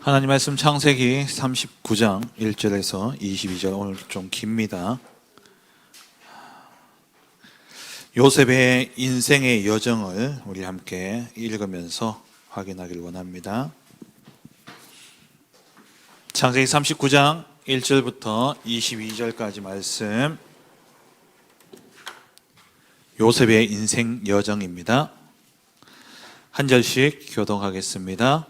하나님 말씀 창세기 39장 1절에서 22절, 오늘 좀 깁니다. 요셉의 인생의 여정을 우리 함께 읽으면서 확인하기를 원합니다. 창세기 39장 1절부터 22절까지 말씀, 요셉의 인생 여정입니다. 한 절씩 교독하겠습니다.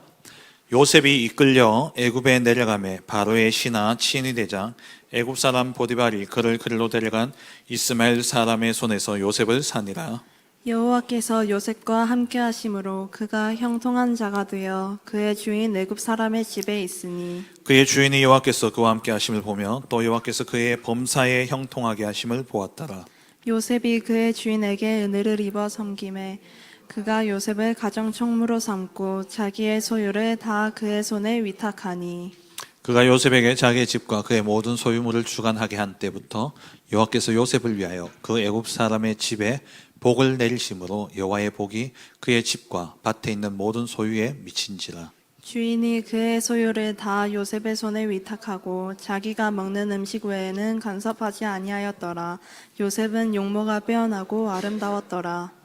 요셉이 이끌려 애굽에 내려가매 바로의 신하 친위 대장 애굽 사람 보디발이 그를 그리로 데려간 이스마엘 사람의 손에서 요셉을 사니라. 여호와께서 요셉과 함께 하심으로 그가 형통한 자가 되어 그의 주인 애굽 사람의 집에 있으니 그의 주인이 여호와께서 그와 함께 하심을 보며 또 여호와께서 그의 범사에 형통하게 하심을 보았더라. 요셉이 그의 주인에게 은혜를 입어 섬김에 그가 요셉을 가정 총무로 삼고 자기의 소유를 다 그의 손에 위탁하니 그가 요셉에게 자기의 집과 그의 모든 소유물을 주관하게 한 때부터 여호와께서 요셉을 위하여 그 애굽 사람의 집에 복을 내리심으로 여호와의 복이 그의 집과 밭에 있는 모든 소유에 미친지라. 주인이 그의 소유를 다 요셉의 손에 위탁하고 자기가 먹는 음식 외에는 간섭하지 아니하였더라. 요셉은 용모가 빼어나고 아름다웠더라.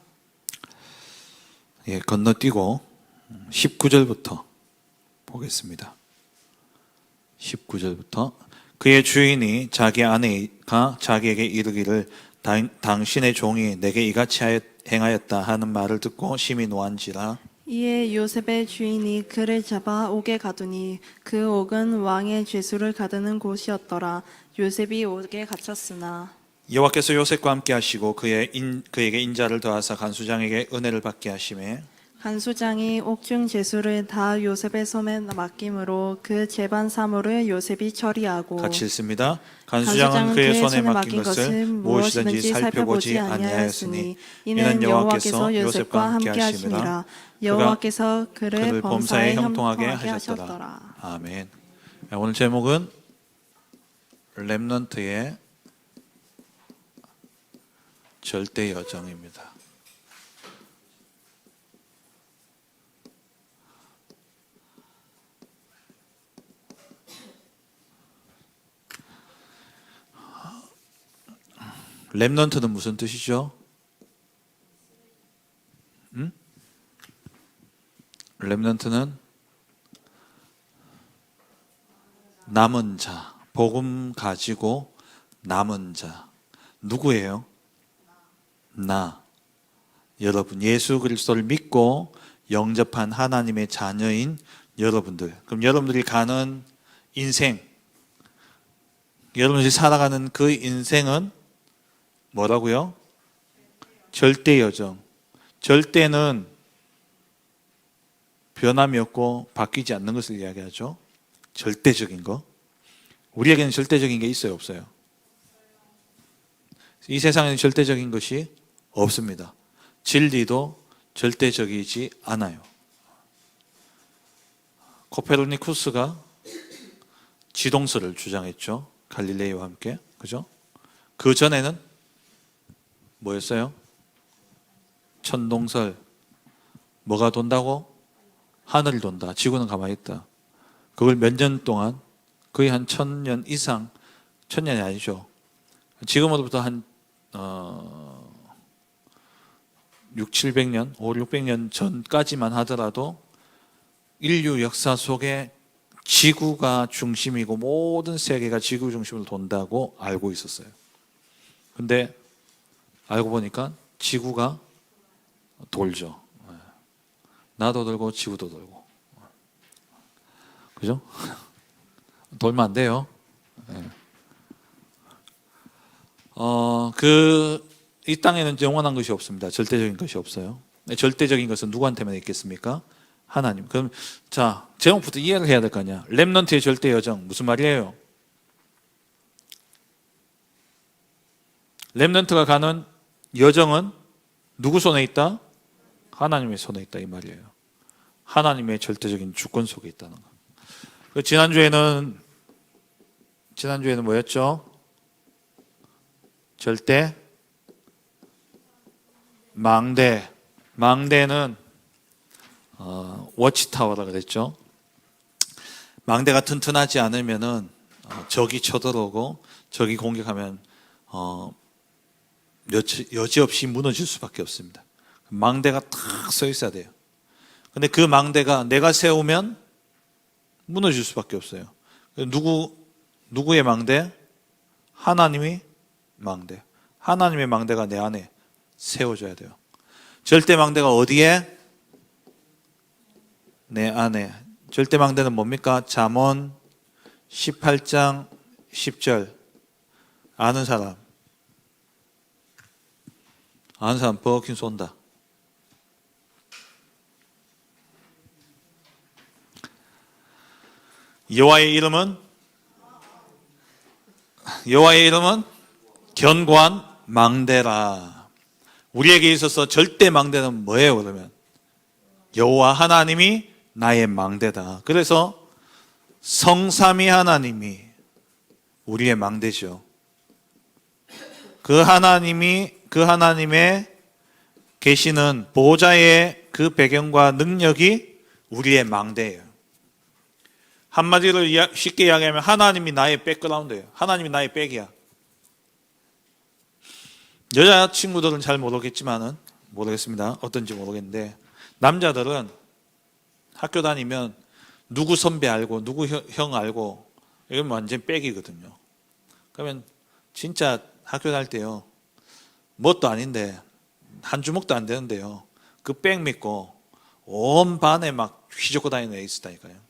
건너뛰고 19절부터 보겠습니다. 19절부터 그의 주인이 자기 아내가 자기에게 이르기를 당신의 종이 내게 이같이 행하였다 하는 말을 듣고 심히 노한지라. 이에 요셉의 주인이 그를 잡아 옥에 가두니 그 옥은 왕의 죄수를 가두는 곳이었더라. 요셉이 옥에 갇혔으나 여호와께서 요셉과 함께 하시고 그에게 인자를 더하사 간수장에게 은혜를 받게 하시매 간수장이 옥중 죄수를 다 요셉의 손에 맡김으로 그 재반 사물을 요셉이 처리하고 같이 읽습니다. 간수장은 그의 손에 맡긴 것을 무엇이든지 살펴보지 아니하였으니 이는 여호와께서 요셉과 함께 하심이라. 여호와께서 그를 범사에 범사에 형통하게 형통하게 하셨더라. 하셨더라. 아멘. 오늘 제목은 렘넌트의 절대 여정입니다. 렘넌트는 무슨 뜻이죠? 렘넌트는 남은 자, 복음 가지고 남은 자. 누구예요? 나, 여러분, 예수 그리스도를 믿고 영접한 하나님의 자녀인 여러분들. 그럼 여러분들이 가는 인생, 여러분들이 살아가는 그 인생은 뭐라고요? 절대 여정. 절대는 변함이 없고 바뀌지 않는 것을 이야기하죠. 절대적인 거. 우리에게는 절대적인 게 있어요, 없어요? 이 세상에는 절대적인 것이 없습니다. 진리도 절대적이지 않아요. 코페르니쿠스가 지동설을 주장했죠. 갈릴레이와 함께. 그죠? 그 전에는 뭐였어요? 천동설. 뭐가 돈다고? 하늘이 돈다. 지구는 가만히 있다. 그걸 몇 년 동안, 거의 한 1000년 이상, 1000년이 아니죠. 지금으로부터 한 6, 700년, 5, 600년 전까지만 하더라도 인류 역사 속에 지구가 중심이고 모든 세계가 지구 중심으로 돈다고 알고 있었어요. 근데 알고 보니까 지구가 돌죠. 나도 돌고 지구도 돌고. 그죠? 돌면 안 돼요. 이 땅에는 영원한 것이 없습니다. 절대적인 것이 없어요. 절대적인 것은 누구한테만 있겠습니까? 하나님. 그럼 자, 제목부터 이해를 해야 될 거 아니야. 렘넌트의 절대 여정 무슨 말이에요? 렘넌트가 가는 여정은 누구 손에 있다? 하나님의 손에 있다 이 말이에요. 하나님의 절대적인 주권 속에 있다는 거. 지난주에는 뭐였죠? 절대 망대는 워치타워라 그랬죠. 망대가 튼튼하지 않으면은 적이 쳐들어오고 적이 공격하면 여지없이 무너질 수밖에 없습니다. 망대가 탁 서 있어야 돼요. 근데 그 망대가 내가 세우면 무너질 수밖에 없어요. 누구의 망대? 하나님이 망대. 하나님의 망대가 내 안에 세워져야 돼요. 절대 망대가 어디에? 내 안에. 절대 망대는 뭡니까? 잠언 18장 10절. 아는 사람 버kin 쏜다. 여호와의 이름은 견고한 망대라. 우리에게 있어서 절대 망대는 뭐예요? 그러면 여호와 하나님이 나의 망대다. 그래서 성삼위 하나님이 우리의 망대죠. 그 하나님의 계시는 보호자의 그 배경과 능력이 우리의 망대예요. 한마디로 쉽게 이야기하면 하나님이 나의 백그라운드예요. 하나님이 나의 백이야. 여자친구들은 잘 모르겠습니다. 어떤지 모르겠는데 남자들은 학교 다니면 누구 선배 알고 누구 형 알고 이건 완전 백이거든요. 그러면 진짜 학교 다닐 때요. 뭣도 아닌데 한 주먹도 안 되는데요. 그 백 믿고 온 반에 막 휘젓고 다니는 애 있었다니까요.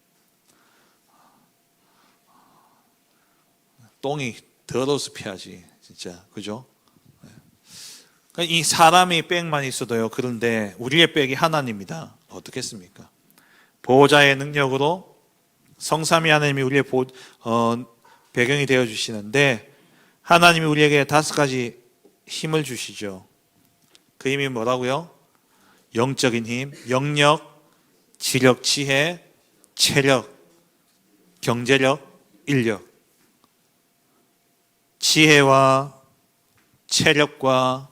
똥이 더러워서 피하지 진짜. 그죠? 이 사람이 백만 있어도요. 그런데 우리의 백이 하나님이다. 어떻겠습니까? 보호자의 능력으로 성삼위 하나님이 우리의 배경이 되어 주시는데 하나님이 우리에게 5가지 힘을 주시죠. 그 힘이 뭐라고요? 영적인 힘, 영력, 지력, 지혜, 체력, 경제력, 인력. 지혜와 체력과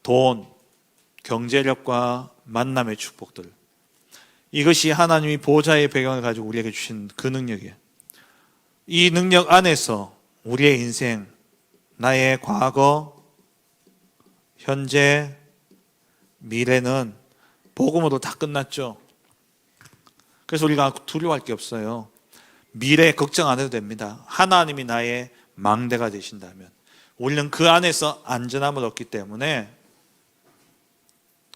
돈, 경제력과 만남의 축복들. 이것이 하나님이 보호자의 배경을 가지고 우리에게 주신 그 능력이에요. 이 능력 안에서 우리의 인생, 나의 과거, 현재, 미래는 복음으로 다 끝났죠. 그래서 우리가 두려워할 게 없어요. 미래 걱정 안 해도 됩니다. 하나님이 나의 망대가 되신다면 우리는 그 안에서 안전함을 얻기 때문에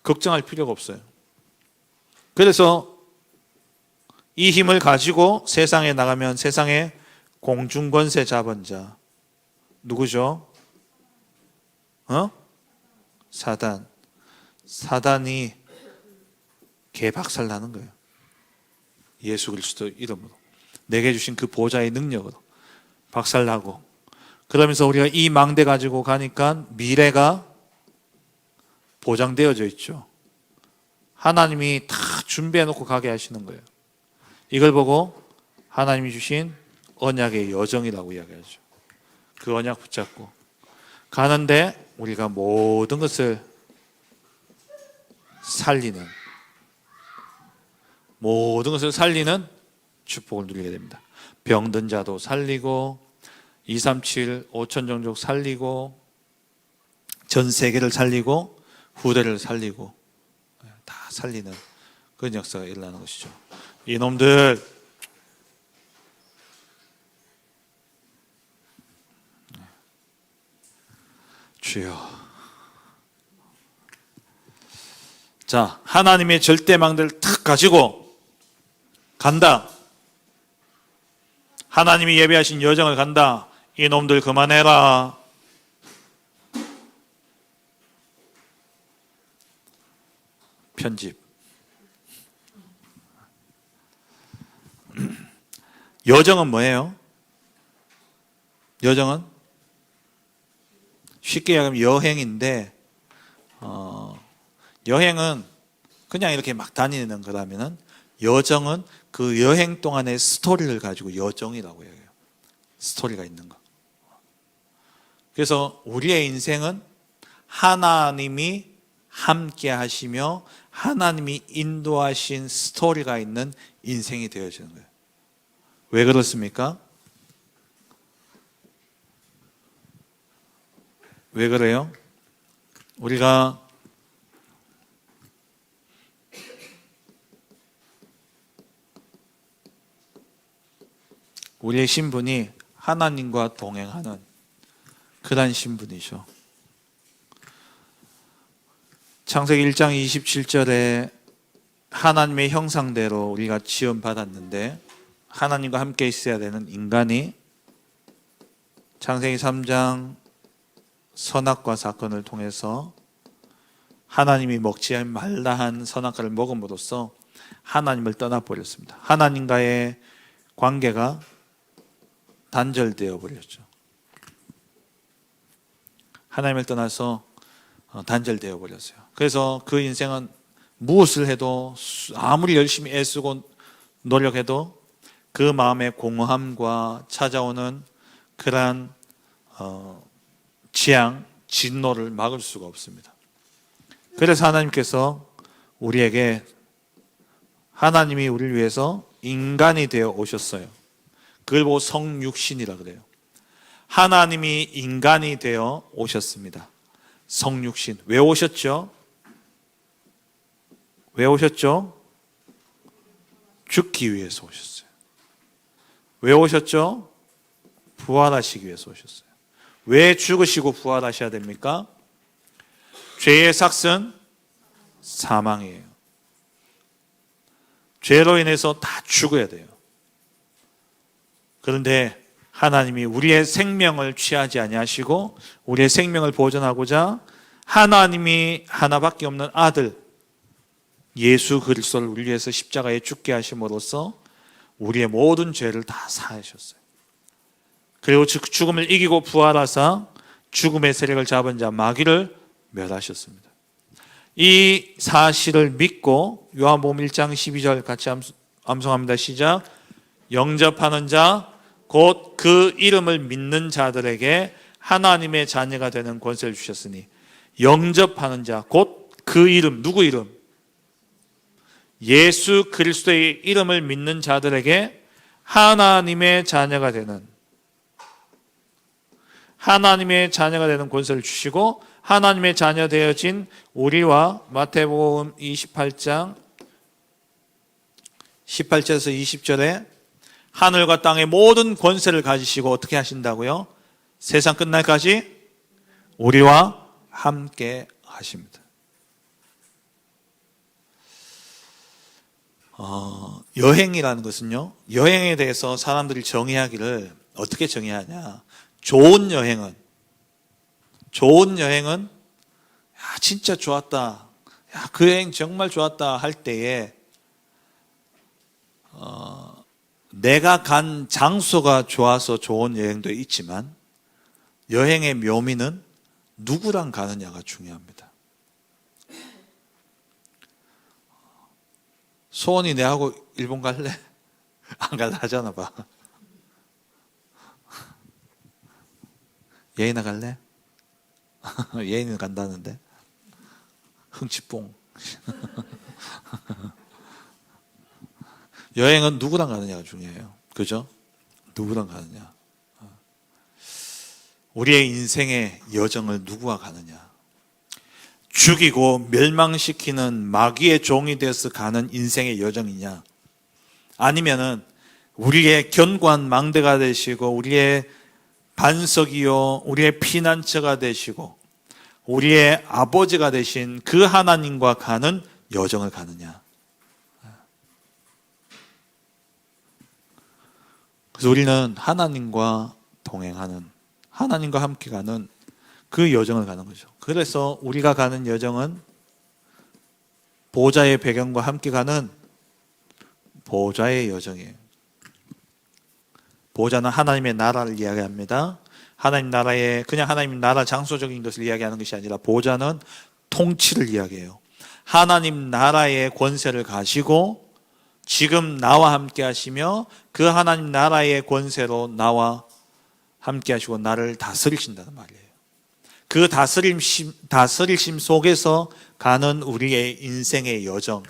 걱정할 필요가 없어요. 그래서 이 힘을 가지고 세상에 나가면 세상의 공중권세 잡은 자 누구죠? 사단이 개박살 나는 거예요. 예수 그리스도 이름으로 내게 주신 그 보호자의 능력으로 박살 나고, 그러면서 우리가 이 망대 가지고 가니까 미래가 보장되어져 있죠. 하나님이 다 준비해 놓고 가게 하시는 거예요. 이걸 보고 하나님이 주신 언약의 여정이라고 이야기하죠. 그 언약 붙잡고 가는데 우리가 모든 것을 살리는 축복을 누리게 됩니다. 병든 자도 살리고 237 5천 종족 살리고 전 세계를 살리고 후대를 살리고 다 살리는 그런 역사가 일어나는 것이죠. 이놈들 주여. 자, 하나님의 절대망대를 탁 가지고 간다. 하나님이 예비하신 여정을 간다. 이놈들 그만해라. 편집. 여정은 뭐예요? 여정은 쉽게 얘기하면 여행인데 여행은 그냥 이렇게 막 다니는 거라면은 여정은 그 여행 동안의 스토리를 가지고 여정이라고 해요. 스토리가 있는 거. 그래서 우리의 인생은 하나님이 함께 하시며 하나님이 인도하신 스토리가 있는 인생이 되어지는 거예요. 왜 그렇습니까? 왜 그래요? 우리가 우리의 신분이 하나님과 동행하는 그런 신분이죠. 창세기 1장 27절에 하나님의 형상대로 우리가 지음받았는데 하나님과 함께 있어야 되는 인간이 창세기 3장 선악과 사건을 통해서 하나님이 먹지 말라 한 선악과를 먹음으로써 하나님을 떠나버렸습니다. 하나님과의 관계가 단절되어 버렸죠. 하나님을 떠나서 단절되어 버렸어요. 그래서 그 인생은 무엇을 해도 아무리 열심히 애쓰고 노력해도 그 마음의 공허함과 찾아오는 그러한 지향, 진노를 막을 수가 없습니다. 그래서 하나님께서 우리에게 하나님이 우리를 위해서 인간이 되어 오셨어요. 그걸 보고 성육신이라 그래요. 하나님이 인간이 되어 오셨습니다. 성육신. 왜 오셨죠? 왜 오셨죠? 죽기 위해서 오셨어요. 왜 오셨죠? 부활하시기 위해서 오셨어요. 왜 죽으시고 부활하셔야 됩니까? 죄의 삭은 사망이에요. 죄로 인해서 다 죽어야 돼요. 그런데 하나님이 우리의 생명을 취하지 아니하시고 우리의 생명을 보존하고자 하나님이 하나밖에 없는 아들 예수 그리스도를 우리 위해서 십자가에 죽게 하심으로써 우리의 모든 죄를 다 사하셨어요. 그리고 죽음을 이기고 부활하사 죽음의 세력을 잡은 자 마귀를 멸하셨습니다. 이 사실을 믿고 요한복음 1장 12절 같이 암송합니다. 시작. 영접하는 자 곧 그 이름을 믿는 자들에게 하나님의 자녀가 되는 권세를 주셨으니 영접하는 자 곧 그 이름, 누구 이름? 예수 그리스도의 이름을 믿는 자들에게 하나님의 자녀가 되는 권세를 주시고 하나님의 자녀 되어진 우리와 마태복음 28장 18절에서 20절에 하늘과 땅의 모든 권세를 가지시고 어떻게 하신다고요? 세상 끝날까지 우리와 함께 하십니다. 여행이라는 것은요, 여행에 대해서 사람들이 정의하기를 어떻게 정의하냐? 좋은 여행은 야, 진짜 좋았다. 야, 그 여행 정말 좋았다 할 때에 내가 간 장소가 좋아서 좋은 여행도 있지만 여행의 묘미는 누구랑 가느냐가 중요합니다. 소원이 내하고 일본 갈래? 안 갈래 하잖아 봐. 예인아 갈래? 예인은 간다는데 흥치뽕. 여행은 누구랑 가느냐가 중요해요. 그죠? 누구랑 가느냐. 우리의 인생의 여정을 누구와 가느냐. 죽이고 멸망시키는 마귀의 종이 되어서 가는 인생의 여정이냐, 아니면은 우리의 견고한 망대가 되시고 우리의 반석이요 우리의 피난처가 되시고 우리의 아버지가 되신 그 하나님과 가는 여정을 가느냐. 그래서 우리는 하나님과 동행하는, 하나님과 함께 가는 그 여정을 가는 거죠. 그래서 우리가 가는 여정은 보좌의 배경과 함께 가는 보좌의 여정이에요. 보좌는 하나님의 나라를 이야기합니다. 하나님 나라의, 그냥 하나님 나라 장소적인 것을 이야기하는 것이 아니라 보좌는 통치를 이야기해요. 하나님 나라의 권세를 가지고 지금 나와 함께 하시며 그 하나님 나라의 권세로 나와 함께 하시고 나를 다스리신다는 말이에요. 그 다스리심 속에서 가는 우리의 인생의 여정.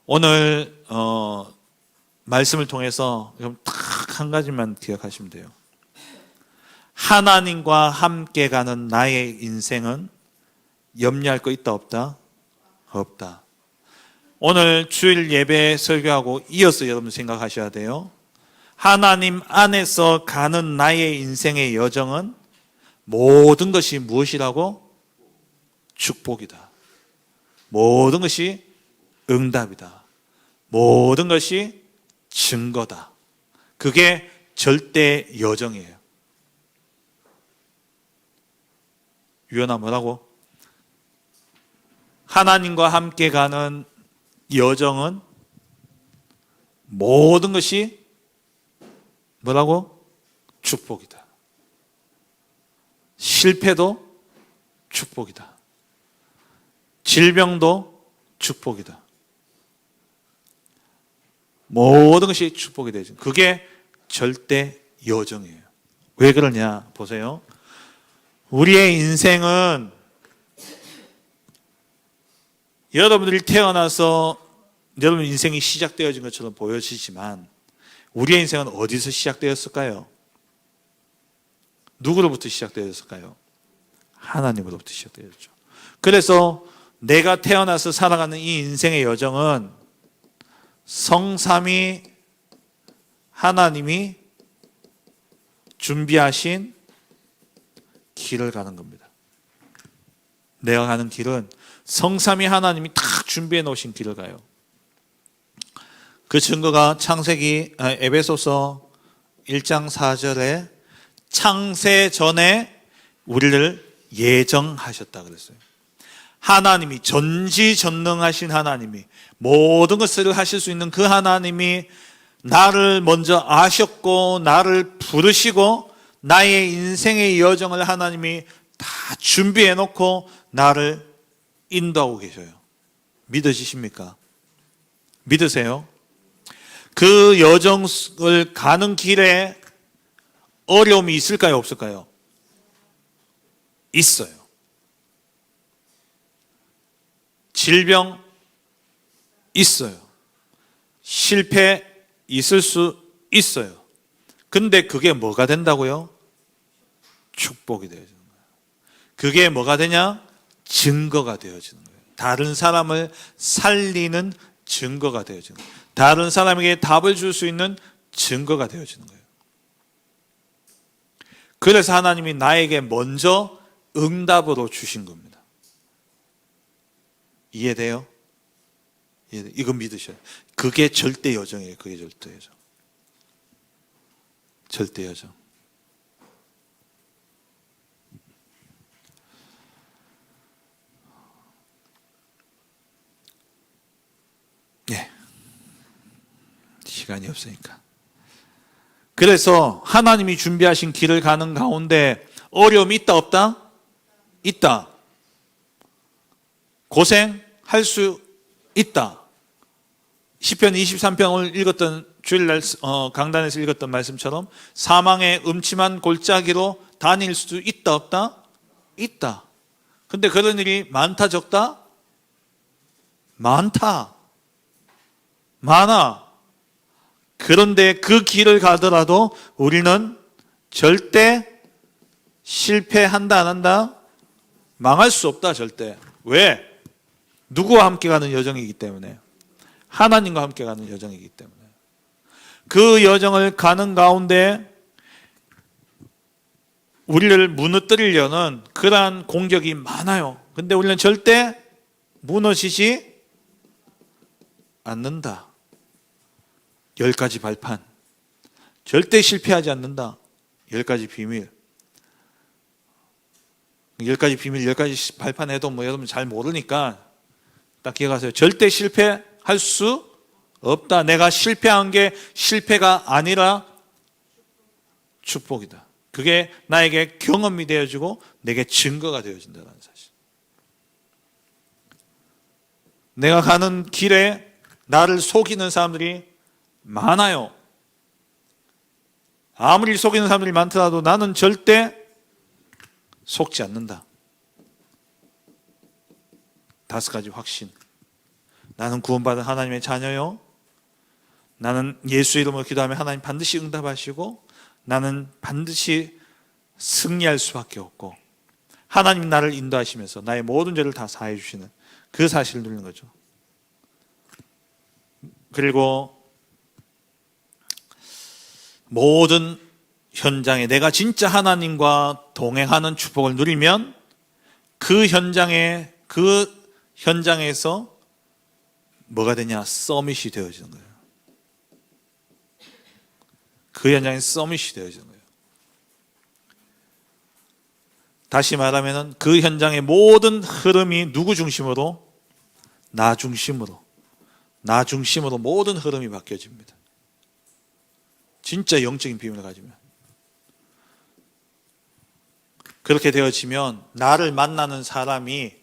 오늘 말씀을 통해서 딱 한 가지만 기억하시면 돼요. 하나님과 함께 가는 나의 인생은 염려할 거 있다 없다? 없다. 오늘 주일 예배 설교하고 이어서 여러분 생각하셔야 돼요. 하나님 안에서 가는 나의 인생의 여정은 모든 것이 무엇이라고? 축복이다. 모든 것이 응답이다. 모든 것이 증거다. 그게 절대 여정이에요. 유연아 뭐라고? 하나님과 함께 가는 여정은 모든 것이 뭐라고? 축복이다. 실패도 축복이다. 질병도 축복이다. 모든 것이 축복이 되죠. 그게 절대 여정이에요. 왜 그러냐? 보세요. 우리의 인생은 여러분들이 태어나서 여러분 인생이 시작되어진 것처럼 보여지지만 우리의 인생은 어디서 시작되었을까요? 누구로부터 시작되었을까요? 하나님으로부터 시작되었죠. 그래서 내가 태어나서 살아가는 이 인생의 여정은 성삼위 하나님이 준비하신 길을 가는 겁니다. 내가 가는 길은 성삼위 하나님이 딱 준비해 놓으신 길을 가요. 그 증거가 에베소서 1장 4절에 창세 전에 우리를 예정하셨다 그랬어요. 하나님이 전지전능하신 하나님이 모든 것을 하실 수 있는 그 하나님이 나를 먼저 아셨고 나를 부르시고 나의 인생의 여정을 하나님이 다 준비해 놓고 나를 인도하고 계셔요. 믿으십니까? 믿으세요? 그 여정을 가는 길에 어려움이 있을까요? 없을까요? 있어요. 질병 있어요. 실패 있을 수 있어요. 근데 그게 뭐가 된다고요? 축복이 되어지는 거예요. 그게 뭐가 되냐? 증거가 되어지는 거예요. 다른 사람을 살리는 증거가 되어지는 거예요. 다른 사람에게 답을 줄 수 있는 증거가 되어지는 거예요. 그래서 하나님이 나에게 먼저 응답으로 주신 겁니다. 이해돼요? 이거 믿으셔요. 그게 절대 여정이에요. 그게 절대 여정. 절대 여정. 네. 시간이 없으니까. 그래서 하나님이 준비하신 길을 가는 가운데 어려움이 있다 없다? 있다. 고생할 수 있다. 시편 23편을 읽었던 주일날 강단에서 읽었던 말씀처럼 사망의 음침한 골짜기로 다닐 수 있다 없다? 있다. 근데 그런 일이 많다 적다? 많다. 많아. 그런데 그 길을 가더라도 우리는 절대 실패한다 안 한다? 망할 수 없다 절대. 왜? 누구와 함께 가는 여정이기 때문에. 하나님과 함께 가는 여정이기 때문에. 그 여정을 가는 가운데 우리를 무너뜨리려는 그러한 공격이 많아요. 근데 우리는 절대 무너지지 않는다. 10가지 발판. 절대 실패하지 않는다. 10가지 비밀. 10가지 비밀, 10가지 발판 해도 여러분 잘 모르니까 딱 기억하세요. 절대 실패할 수 없다. 내가 실패한 게 실패가 아니라 축복이다. 그게 나에게 경험이 되어지고 내게 증거가 되어진다는 사실. 내가 가는 길에 나를 속이는 사람들이 많아요. 아무리 속이는 사람들이 많더라도 나는 절대 속지 않는다. 5가지 확신. 나는 구원받은 하나님의 자녀요. 나는 예수 이름으로 기도하면 하나님 반드시 응답하시고 나는 반드시 승리할 수밖에 없고 하나님 나를 인도하시면서 나의 모든 죄를 다 사해 주시는 그 사실을 누리는 거죠. 그리고 모든 현장에 내가 진짜 하나님과 동행하는 축복을 누리면 그 현장에서 뭐가 되냐? 서밋이 되어지는 거예요. 그 현장에 서밋이 되어지는 거예요. 다시 말하면 그 현장의 모든 흐름이 누구 중심으로? 나 중심으로 모든 흐름이 바뀌어집니다. 진짜 영적인 비밀을 가지면. 그렇게 되어지면 나를 만나는 사람이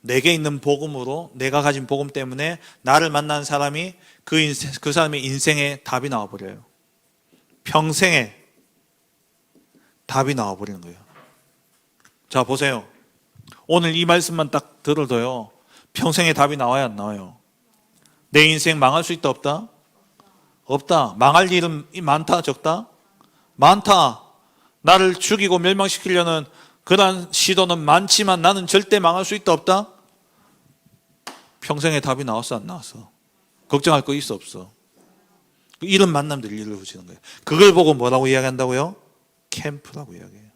내게 있는 복음으로, 내가 가진 복음 때문에 나를 만나는 사람이 그 사람의 인생에 답이 나와버려요. 평생에 답이 나와버리는 거예요. 자, 보세요. 오늘 이 말씀만 딱 들어도요, 평생에 답이 나와야 안 나와요? 내 인생 망할 수 있다, 없다? 없다. 망할 일은 많다, 적다? 많다. 나를 죽이고 멸망시키려는 그러한 시도는 많지만 나는 절대 망할 수 있다, 없다? 평생에 답이 나왔어, 안 나왔어? 걱정할 거 있어, 없어? 이런 만남들이 이루어지는 거예요. 그걸 보고 뭐라고 이야기한다고요? 캠프라고 이야기해요.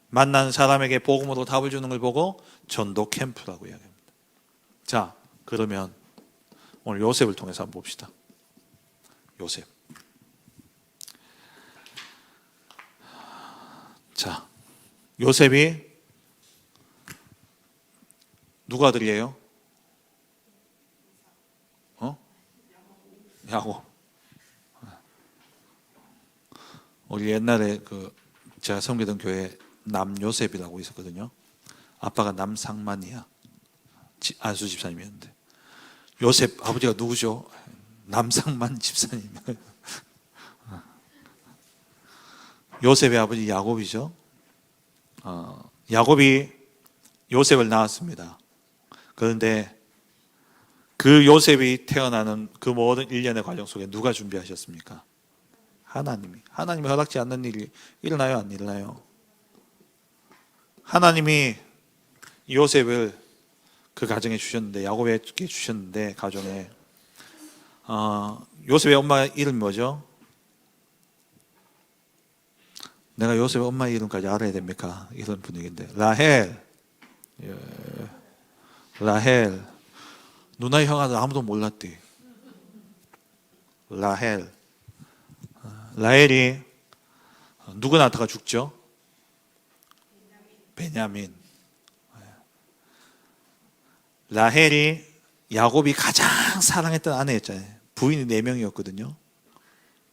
만난 사람에게 복음으로 답을 주는 걸 보고 전도 캠프라고 이야기합니다. 자, 그러면 오늘 요셉을 통해서 한번 봅시다. 요셉. 자, 요셉이 누가 아들이에요? 야곱. 우리 옛날에 제가 섬기던 교회 남요셉이라고 있었거든요. 아빠가 남상만이야. 안수 집사님이었는데. 요셉 아버지가 누구죠? 남상만 집사님. 요셉의 아버지 야곱이죠. 야곱이 요셉을 낳았습니다. 그런데 그 요셉이 태어나는 그 모든 일련의 과정 속에 누가 준비하셨습니까? 하나님이 허락지 않는 일이 일어나요, 안 일어나요? 하나님이 요셉을 그 가정에 주셨는데, 야곱에게 주셨는데, 가정에 요셉의 엄마 이름이 뭐죠? 내가 요셉의 엄마 이름까지 알아야 됩니까? 이런 분위기인데, 라헬. 예. 라헬. 누나의 형아들 아무도 몰랐대. 라헬. 라헬이 누구 낳다가 죽죠? 베냐민. 라헬이 야곱이 가장 사랑했던 아내였잖아요. 부인이 4명이었거든요.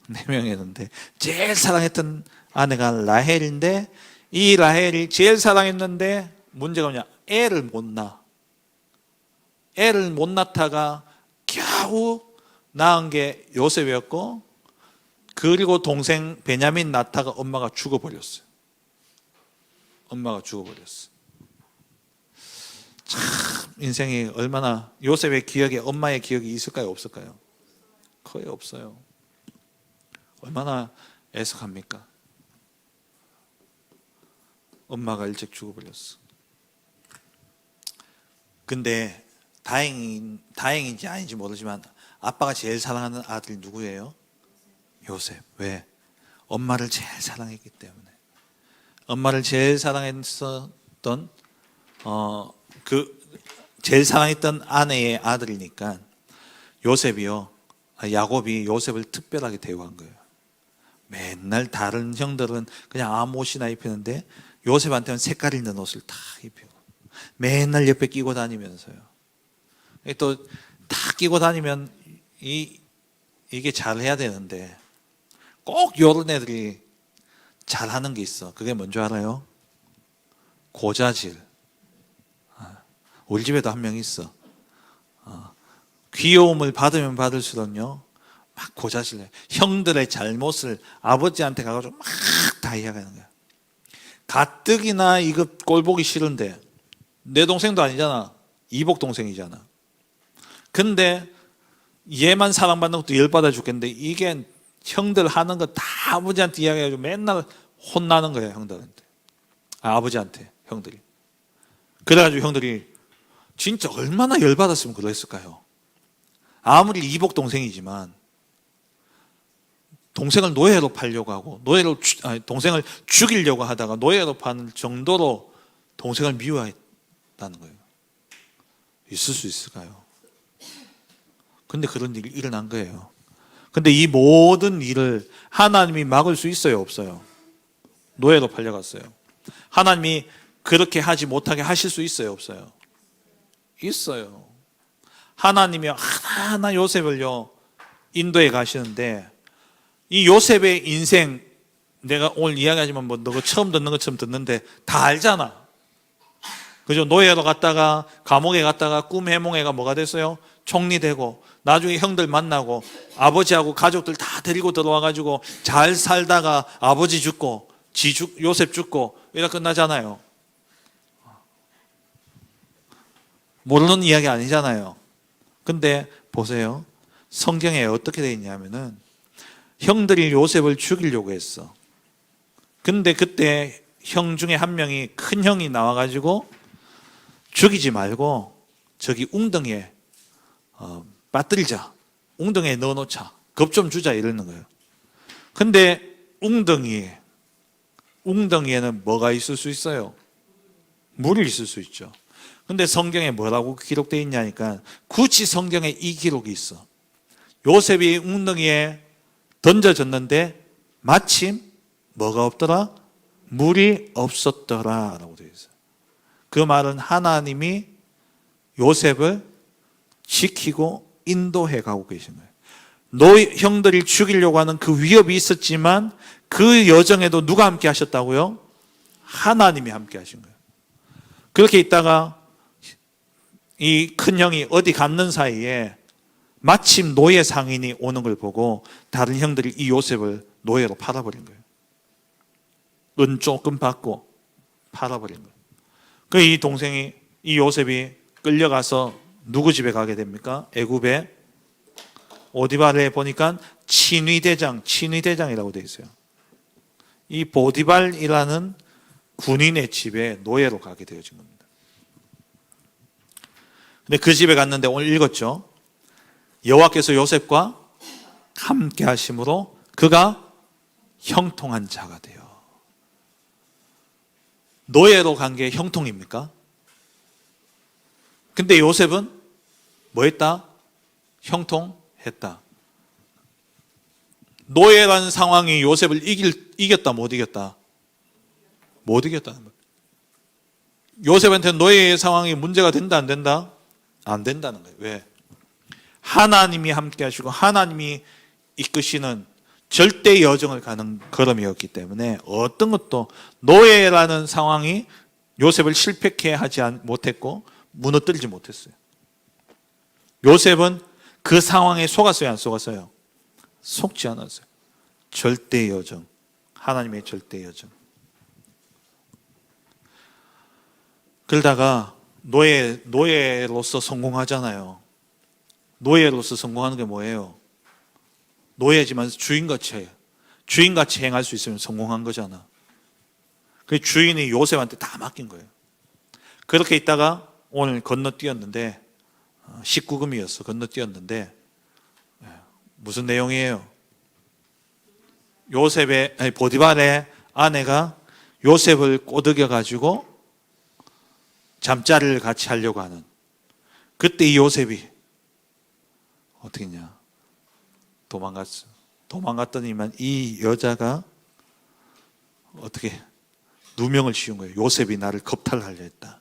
4명이었는데 제일 사랑했던 아내가 라헬인데, 이 라헬이 제일 사랑했는데 문제가 뭐냐? 애를 못 낳다가 겨우 낳은 게 요셉이었고, 그리고 동생 베냐민 낳다가 엄마가 죽어버렸어요. 참 인생이 얼마나, 요셉의 기억에 엄마의 기억이 있을까요, 없을까요? 거의 없어요. 얼마나 애석합니까? 엄마가 일찍 죽어버렸어. 근데 다행인지 아닌지 모르지만 아빠가 제일 사랑하는 아들이 누구예요? 요셉. 왜? 엄마를 제일 사랑했기 때문에. 엄마를 제일 사랑했었던 제일 사랑했던 아내의 아들이니까 야곱이 요셉을 특별하게 대우한 거예요. 맨날 다른 형들은 그냥 아무 옷이나 입히는데 요셉한테는 색깔 있는 옷을 다 입히고 맨날 옆에 끼고 다니면서요. 또 다 끼고 다니면 이게 잘해야 되는데 꼭 요런 애들이 잘하는 게 있어. 그게 뭔지 알아요? 고자질. 우리 집에도 한 명 있어. 귀여움을 받으면 받을수록요, 막 고자질해. 형들의 잘못을 아버지한테 가가지고 막 다 이야기하는 거야. 가뜩이나 이거 꼴 보기 싫은데, 내 동생도 아니잖아. 이복 동생이잖아. 근데 얘만 사랑받는 것도 열받아 죽겠는데 이게 형들 하는 거 다 아버지한테 이야기해가지고 맨날 혼나는 거예요, 형들한테. 아버지한테, 형들이. 그래가지고 형들이 진짜 얼마나 열받았으면 그랬을까요? 아무리 이복 동생이지만 동생을 노예로 팔려고 하고 동생을 죽이려고 하다가 노예로 파는 정도로 동생을 미워했다는 거예요. 있을 수 있을까요? 근데 그런 일이 일어난 거예요. 근데 이 모든 일을 하나님이 막을 수 있어요, 없어요? 노예로 팔려갔어요. 하나님이 그렇게 하지 못하게 하실 수 있어요, 없어요? 있어요. 하나님이 하나하나 요셉을요 인도에 가시는데 이 요셉의 인생, 내가 오늘 이야기하지만 뭐 너가 처음 듣는 것처럼 듣는데 다 알잖아. 그죠? 노예로 갔다가 감옥에 갔다가 꿈 해몽해가 뭐가 됐어요? 총리되고 나중에 형들 만나고 아버지하고 가족들 다 데리고 들어와가지고 잘 살다가 아버지 죽고 요셉 죽고 이렇게 끝나잖아요. 모르는 이야기 아니잖아요. 근데 보세요. 성경에 어떻게 되어 있냐면은 형들이 요셉을 죽이려고 했어. 근데 그때 형 중에 한 명이 큰 형이 나와가지고 죽이지 말고 저기 웅덩이에 빠뜨리자. 웅덩이에 넣어놓자. 겁 좀 주자 이러는 거예요. 근데 웅덩이에는 뭐가 있을 수 있어요? 물이 있을 수 있죠. 근데 성경에 뭐라고 기록되어 있냐니까 굳이 성경에 이 기록이 있어. 요셉이 웅덩이에 던져졌는데 마침 뭐가 없더라? 물이 없었더라 라고 되어 있어요. 그 말은 하나님이 요셉을 지키고 인도해 가고 계신 거예요. 형들이 죽이려고 하는 그 위협이 있었지만 그 여정에도 누가 함께 하셨다고요? 하나님이 함께 하신 거예요. 그렇게 있다가 이 큰 형이 어디 갔는 사이에 마침 노예 상인이 오는 걸 보고 다른 형들이 이 요셉을 노예로 팔아버린 거예요. 은 조금 받고 팔아버린 거예요. 그 이 요셉이 끌려가서 누구 집에 가게 됩니까? 애굽의 오디발에 보니까 친위대장이라고 되어 있어요. 이 보디발이라는 군인의 집에 노예로 가게 되어진 겁니다. 근데 그 집에 갔는데 오늘 읽었죠. 여호와께서 요셉과 함께 하심으로 그가 형통한 자가 되어. 노예로 간 게 형통입니까? 근데 요셉은 뭐 했다? 형통했다. 노예라는 상황이 요셉을 이겼다, 못 이겼다? 못 이겼다는 거예요. 요셉한테 노예의 상황이 문제가 된다, 안 된다? 안 된다는 거예요. 왜? 하나님이 함께 하시고 하나님이 이끄시는 절대 여정을 가는 걸음이었기 때문에 어떤 것도 노예라는 상황이 요셉을 실패케 하지 못했고 무너뜨리지 못했어요. 요셉은 그 상황에 속았어요, 안 속았어요? 속지 않았어요. 절대 여정, 하나님의 절대 여정. 그러다가 노예로서 성공하잖아요. 노예로서 성공하는 게 뭐예요? 노예지만 주인같이 행할 수 있으면 성공한 거잖아. 그 주인이 요셉한테 다 맡긴 거예요. 그렇게 있다가 오늘 건너뛰었는데 19금이었어. 건너뛰었는데 무슨 내용이에요? 보디발의 아내가 요셉을 꼬드겨 가지고 잠자리를 같이 하려고 하는, 그때 이 요셉이 어떻게 했냐? 도망갔어. 도망갔더니만 이 여자가 어떻게 누명을 씌운 거예요. 요셉이 나를 겁탈하려 했다.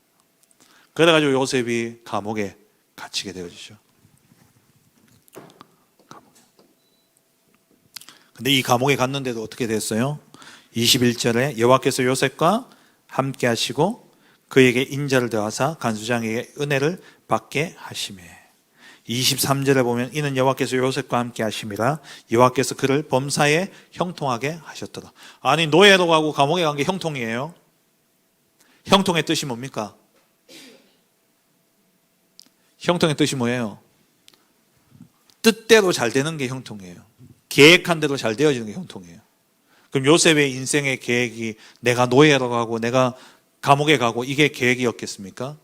그래가지고 요셉이 감옥에 갇히게 되어지죠. 근데 이 감옥에 갔는데도 어떻게 됐어요? 21절에 여호와께서 요셉과 함께 하시고 그에게 인자를 더하사 간수장에게 은혜를 받게 하시매. 23절에 보면 이는 여호와께서 요셉과 함께 하심이라 여호와께서 그를 범사에 형통하게 하셨더라. 아니 노예로 가고 감옥에 간 게 형통이에요? 형통의 뜻이 뭡니까? 형통의 뜻이 뭐예요? 뜻대로 잘 되는 게 형통이에요. 계획한 대로 잘 되어지는 게 형통이에요. 그럼 요셉의 인생의 계획이 내가 노예로 가고 내가 감옥에 가고 이게 계획이었겠습니까?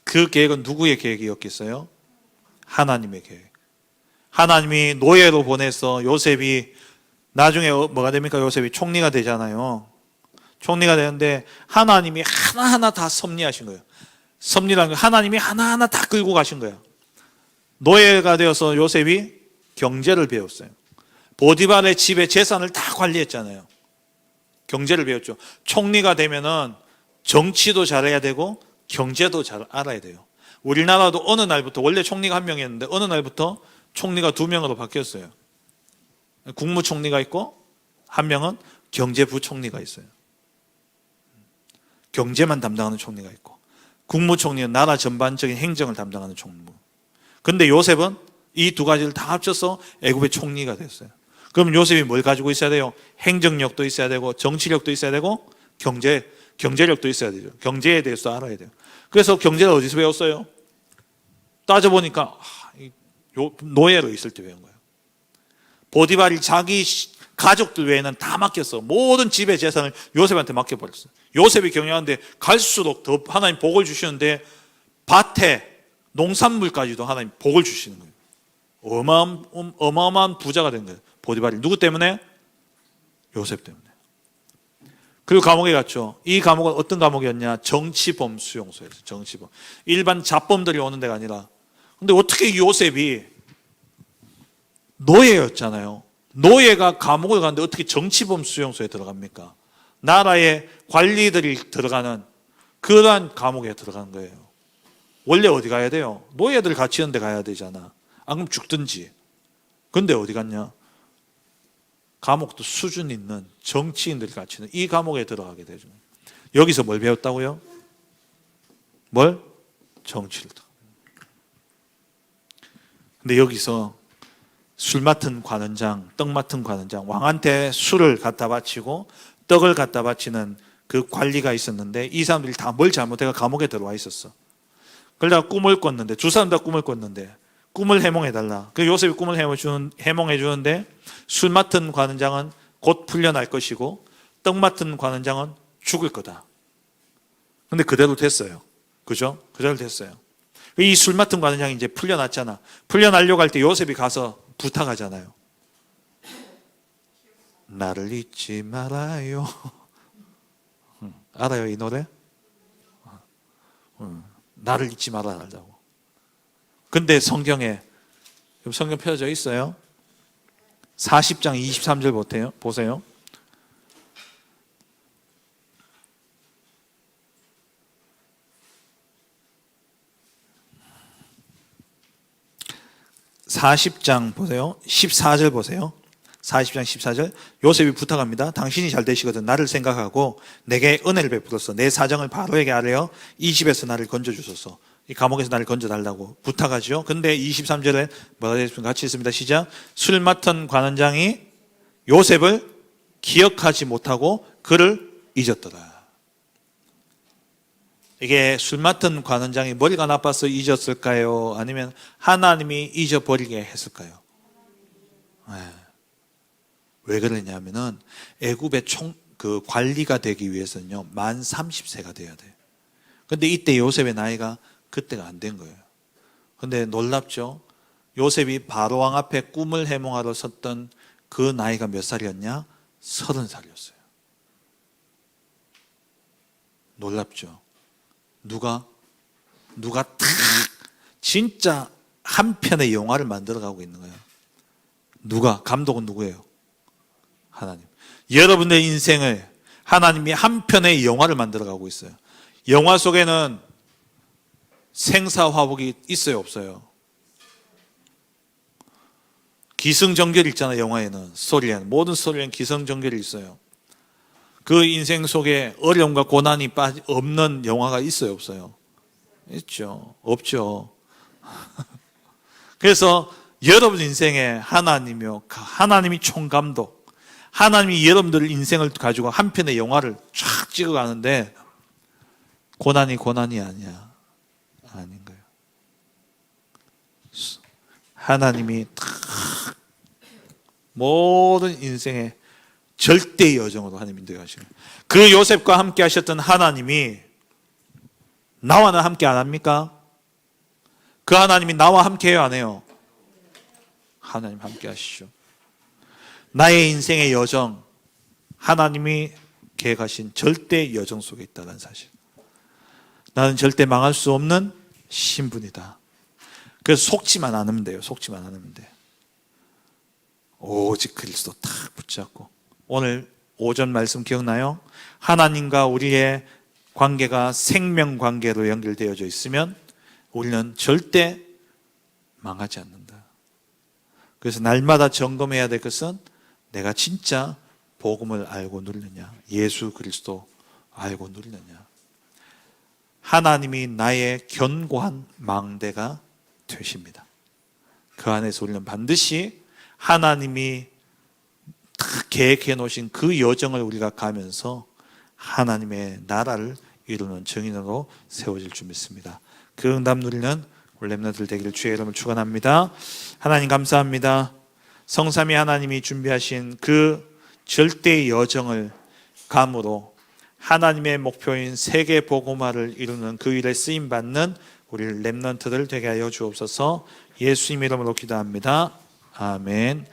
그 계획은 누구의 계획이었겠어요? 하나님의 계획. 하나님이 노예로 보내서 요셉이 나중에 뭐가 됩니까? 요셉이 총리가 되잖아요. 총리가 되는데 하나님이 하나하나 다 섭리하신 거예요. 섭리라는 건 하나님이 하나하나 다 끌고 가신 거예요. 노예가 되어서 요셉이 경제를 배웠어요. 보디발의 집의 재산을 다 관리했잖아요. 경제를 배웠죠. 총리가 되면은 정치도 잘해야 되고 경제도 잘 알아야 돼요. 우리나라도 어느 날부터 원래 총리가 한 명이었는데 어느 날부터 총리가 2명으로 바뀌었어요. 국무총리가 있고 한 명은 경제부총리가 있어요. 경제만 담당하는 총리가 있고 국무총리는 나라 전반적인 행정을 담당하는 총무. 근데 요셉은 이 두 가지를 다 합쳐서 애굽의 총리가 됐어요. 그럼 요셉이 뭘 가지고 있어야 돼요? 행정력도 있어야 되고 정치력도 있어야 되고 경제력도 있어야 되죠. 경제에 대해서 알아야 돼요. 그래서 경제를 어디서 배웠어요? 따져보니까 노예로 있을 때 배운 거예요. 보디발이 자기 가족들 외에는 다 맡겼어. 모든 집의 재산을 요셉한테 맡겨버렸어요. 요셉이 경영하는데 갈수록 더 하나님 복을 주시는데 밭에 농산물까지도 하나님 복을 주시는 거예요. 어마어마한 부자가 된 거예요. 보디발이. 누구 때문에? 요셉 때문에. 그리고 감옥에 갔죠. 이 감옥은 어떤 감옥이었냐? 정치범 수용소였어요. 정치범. 일반 잡범들이 오는 데가 아니라. 근데 어떻게 요셉이 노예였잖아요. 노예가 감옥을 갔는데 어떻게 정치범 수용소에 들어갑니까? 나라의 관리들이 들어가는 그러한 감옥에 들어간 거예요. 원래 어디 가야 돼요? 노예들 갇히는 데 가야 되잖아. 안 그럼 죽든지. 근데 어디 갔냐? 감옥도 수준 있는 정치인들이 갇히는 이 감옥에 들어가게 되죠. 여기서 뭘 배웠다고요? 뭘? 정치를. 근데 여기서 술 맡은 관원장, 떡 맡은 관원장, 왕한테 술을 갖다 바치고 떡을 갖다 바치는 그 관리가 있었는데 이 사람들이 다 뭘 잘못해가 감옥에 들어와 있었어. 그러다가 꿈을 꿨는데 두 사람 다 꿈을 꿨는데 꿈을 해몽해달라. 그 요셉이 꿈을 해몽해주는데 술 맡은 관원장은 곧 풀려날 것이고 떡 맡은 관원장은 죽을 거다. 근데 그대로 됐어요. 그죠? 그대로 됐어요. 이 술 맡은 관원장이 이제 풀려났잖아. 풀려나려고 할 때 요셉이 가서 부탁하잖아요. 나를 잊지 말아요. 알아요 이 노래? 나를 잊지 말아달라고. 근데 성경에 성경 펴져 있어요. 40장 23절 보세요. (40장) 보세요. 14절 보세요. 40장 14절. 요셉이 부탁합니다. 당신이 잘 되시거든 나를 생각하고 내게 은혜를 베풀어서 내 사정을 바로에게 아뢰어 이 집에서 나를 건져주소서. 이 감옥에서 나를 건져달라고 부탁하죠. 근데 23절에 뭐가 되겠습니까? 같이 있습니다. 시작. 술 맡은 관원장이 요셉을 기억하지 못하고 그를 잊었더라. 이게 술 맡은 관원장이 머리가 나빠서 잊었을까요? 아니면 하나님이 잊어버리게 했을까요? 왜 그러냐면은 애굽의 그 관리가 되기 위해서는요 만 30세가 돼야 돼요. 근데 이때 요셉의 나이가 그때가 안 된 거예요. 근데 놀랍죠? 요셉이 바로왕 앞에 꿈을 해몽하러 섰던 그 나이가 몇 살이었냐? 30살이었어요. 놀랍죠? 누가 탁 진짜 한 편의 영화를 만들어가고 있는 거예요. 누가? 감독은 누구예요? 하나님. 여러분의 인생을 하나님이 한 편의 영화를 만들어가고 있어요. 영화 속에는 생사화복이 있어요, 없어요? 기승전결이 있잖아요. 영화에는 스토리에는 모든 스토리에는 기승전결이 있어요. 그 인생 속에 어려움과 고난이 없는 영화가 있어요, 없어요? 있죠. 없죠. 그래서 여러분 인생에 하나님이요, 하나님이 총감독, 하나님이 여러분들 인생을 가지고 한 편의 영화를 쫙 찍어가는데 고난이 아니야. 아닌 거예요. 하나님이 다 모든 인생의 절대 여정으로 하나님 인도하시는 그 요셉과 함께 하셨던 하나님이 나와는 함께 안 합니까? 그 하나님이 나와 함께 해요, 안 해요? 하나님 함께 하시죠. 나의 인생의 여정, 하나님이 계획하신 절대 여정 속에 있다는 사실. 나는 절대 망할 수 없는 신분이다. 그래서 속지만 않으면 돼요. 속지만 않으면 돼요. 오직 그리스도 탁 붙잡고. 오늘 오전 말씀 기억나요? 하나님과 우리의 관계가 생명 관계로 연결되어져 있으면 우리는 절대 망하지 않는다. 그래서 날마다 점검해야 될 것은 내가 진짜 복음을 알고 누리느냐, 예수 그리스도 알고 누리느냐. 하나님이 나의 견고한 망대가 되십니다. 그 안에서 우리는 반드시 하나님이 다 계획해 놓으신 그 여정을 우리가 가면서 하나님의 나라를 이루는 증인으로 세워질 줄 믿습니다. 그 응답 누리는 우리 렘넌트들 되기를 주의 이름으로 축원합니다. 하나님 감사합니다. 성삼위 하나님이 준비하신 그 절대의 여정을 감으로 하나님의 목표인 세계 복음화를 이루는 그 일에 쓰임 받는 우리 렘넌트들 되게 하여 주옵소서. 예수님 이름으로 기도합니다. 아멘.